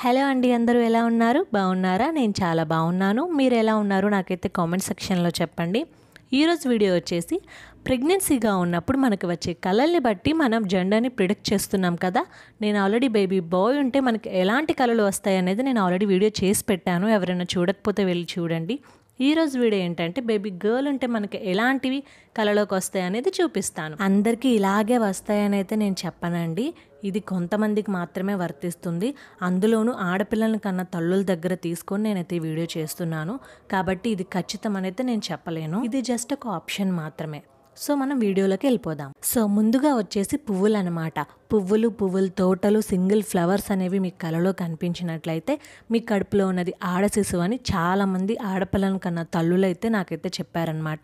Hello అండి, అందరూ ఎలా ఉన్నారు? బాగున్నారా? నేను చాలా బాగున్నాను. మీరు ఎలా ఉన్నారు నాకైతే కామెంట్ సెక్షన్లో చెప్పండి. ఈరోజు వీడియో వచ్చేసి ప్రెగ్నెన్సీగా ఉన్నప్పుడు మనకు వచ్చే కళల్ని బట్టి మనం జెండర్ని ప్రిడిక్ట్ చేస్తున్నాం కదా. నేను ఆల్రెడీ బేబీ బాయ్ ఉంటే మనకి ఎలాంటి కళలు వస్తాయి అనేది నేను ఆల్రెడీ వీడియో చేసి పెట్టాను. ఎవరైనా చూడకపోతే వెళ్ళి చూడండి. ఈరోజు వీడియో ఏంటంటే బేబీ గర్ల్ ఉంటే మనకి ఎలాంటివి కళలోకి వస్తాయి అనేది చూపిస్తాను. అందరికీ ఇలాగే వస్తాయని అయితే నేను చెప్పనండి. ఇది కొంతమందికి మాత్రమే వర్తిస్తుంది. అందులోనూ ఆడపిల్లల కన్నా తల్లుల దగ్గర తీసుకొని నేనైతే ఈ వీడియో చేస్తున్నాను. కాబట్టి ఇది ఖచ్చితం అనేది నేను చెప్పలేను. ఇది జస్ట్ ఒక ఆప్షన్ మాత్రమే. సో మనం వీడియోలోకి వెళ్ళిపోదాం. సో ముందుగా వచ్చేసి పువ్వులు అనమాట. పువ్వులు తోటలు సింగిల్ ఫ్లవర్స్ అనేవి మీ కలలో కనిపించినట్లయితే మీ కడుపులో ఉన్నది ఆడ శిశువు అని చాలామంది ఆడపిల్లల కన్నా తల్లులైతే నాకైతే చెప్పారనమాట.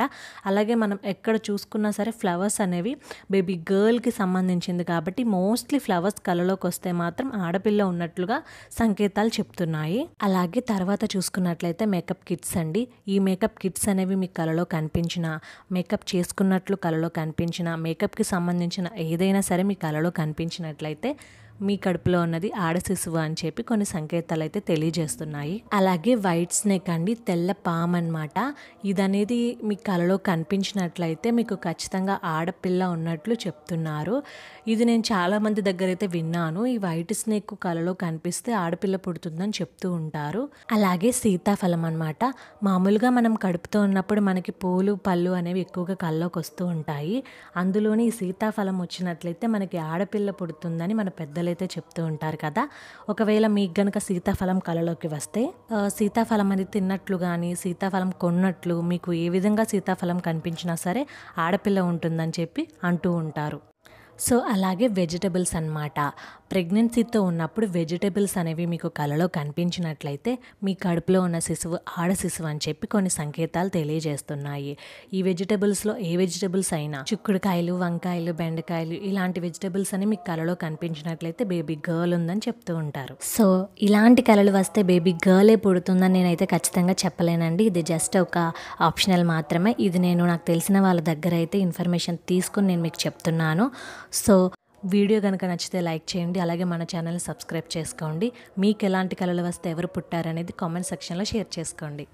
అలాగే మనం ఎక్కడ చూసుకున్నా సరే ఫ్లవర్స్ అనేవి బేబీ గర్ల్కి సంబంధించింది కాబట్టి మోస్ట్లీ ఫ్లవర్స్ కలలోకి వస్తే మాత్రం ఆడపిల్ల ఉన్నట్లుగా సంకేతాలు చెప్తున్నాయి. అలాగే తర్వాత చూసుకున్నట్లయితే మేకప్ కిట్స్ అండి. ఈ మేకప్ కిట్స్ అనేవి మీ కలలో కనిపించిన, మేకప్ చేసుకున్నట్లు కలలో కనిపించిన, మేకప్కి సంబంధించిన ఏదైనా సరే మీ కలలో కనిపించినట్లయితే మీ కడుపులో ఉన్నది ఆడ శిశువు అని చెప్పి కొన్ని సంకేతాలు అయితే తెలియజేస్తున్నాయి. అలాగే వైట్ స్నేక్ అండి, తెల్ల పాము అనమాట. ఇదనేది మీ కలలో కనిపించినట్లయితే మీకు ఖచ్చితంగా ఆడపిల్ల ఉన్నట్లు చెప్తున్నారు. ఇది నేను చాలామంది దగ్గర అయితే విన్నాను. ఈ వైట్ స్నేక్ కలలో కనిపిస్తే ఆడపిల్ల పుడుతుందని చెప్తూ ఉంటారు. అలాగే సీతాఫలం అనమాట. మామూలుగా మనం కడుపుతో ఉన్నప్పుడు మనకి పూలు పళ్ళు అనేవి ఎక్కువగా కళ్ళలోకి వస్తూ ఉంటాయి. అందులోని ఈ సీతాఫలం వచ్చినట్లయితే మనకి ఆడపిల్ల పుడుతుందని మన పెద్దలైతే చెప్తూ ఉంటారు కదా. ఒకవేళ మీకు గనక సీతాఫలం కలలోకి వస్తే సీతాఫలం అనేది తిన్నట్లు కానీ సీతాఫలం కొన్నట్లు మీకు ఏ విధంగా సీతాఫలం కనిపించినా సరే ఆడపిల్ల ఉంటుందని చెప్పి అంటూ ఉంటారు. సో అలాగే వెజిటబుల్స్ అన్నమాట. ప్రెగ్నెన్సీతో ఉన్నప్పుడు వెజిటబుల్స్ అనేవి మీకు కలలో కనిపించినట్లయితే మీ కడుపులో ఉన్న శిశువు ఆడ శిశువు అని చెప్పి కొన్ని సంకేతాలు తెలియజేస్తున్నాయి. ఈ వెజిటబుల్స్లో ఏ వెజిటబుల్స్ అయినా చిక్కుడుకాయలు, వంకాయలు, బెండకాయలు ఇలాంటి వెజిటబుల్స్ అని మీకు కలలో కనిపించినట్లయితే బేబీ గర్ల్ ఉందని చెప్తూ ఉంటారు. సో ఇలాంటి కళలు వస్తే బేబీ గర్లే పుడుతుందని నేనైతే ఖచ్చితంగా చెప్పలేనండి. ఇది జస్ట్ ఒక ఆప్షనల్ మాత్రమే. ఇది నేను నాకు తెలిసిన వాళ్ళ దగ్గర అయితే ఇన్ఫర్మేషన్ తీసుకుని నేను మీకు చెప్తున్నాను. సో వీడియో కనుక నచ్చితే లైక్ చేయండి. అలాగే మన ఛానల్ని సబ్స్క్రైబ్ చేసుకోండి. మీకు ఎలాంటి కళలు వస్తే ఎవరు పుట్టారనేది కామెంట్ సెక్షన్లో షేర్ చేసుకోండి.